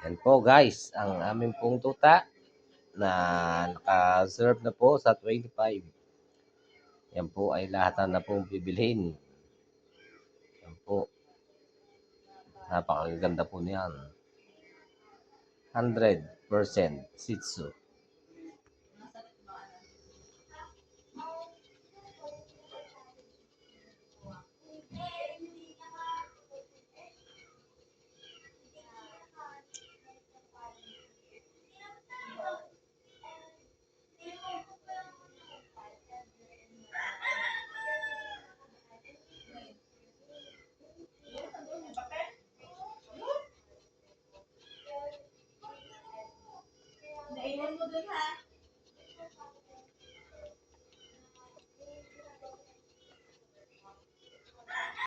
Yan po guys, ang aming pong tuta na naka-serve na po sa 25. Yan po ay lahat na pong bibilhin. Yan po. Napakaganda po niyan. 100% Shih Tzu. Naiwan mo dun ha.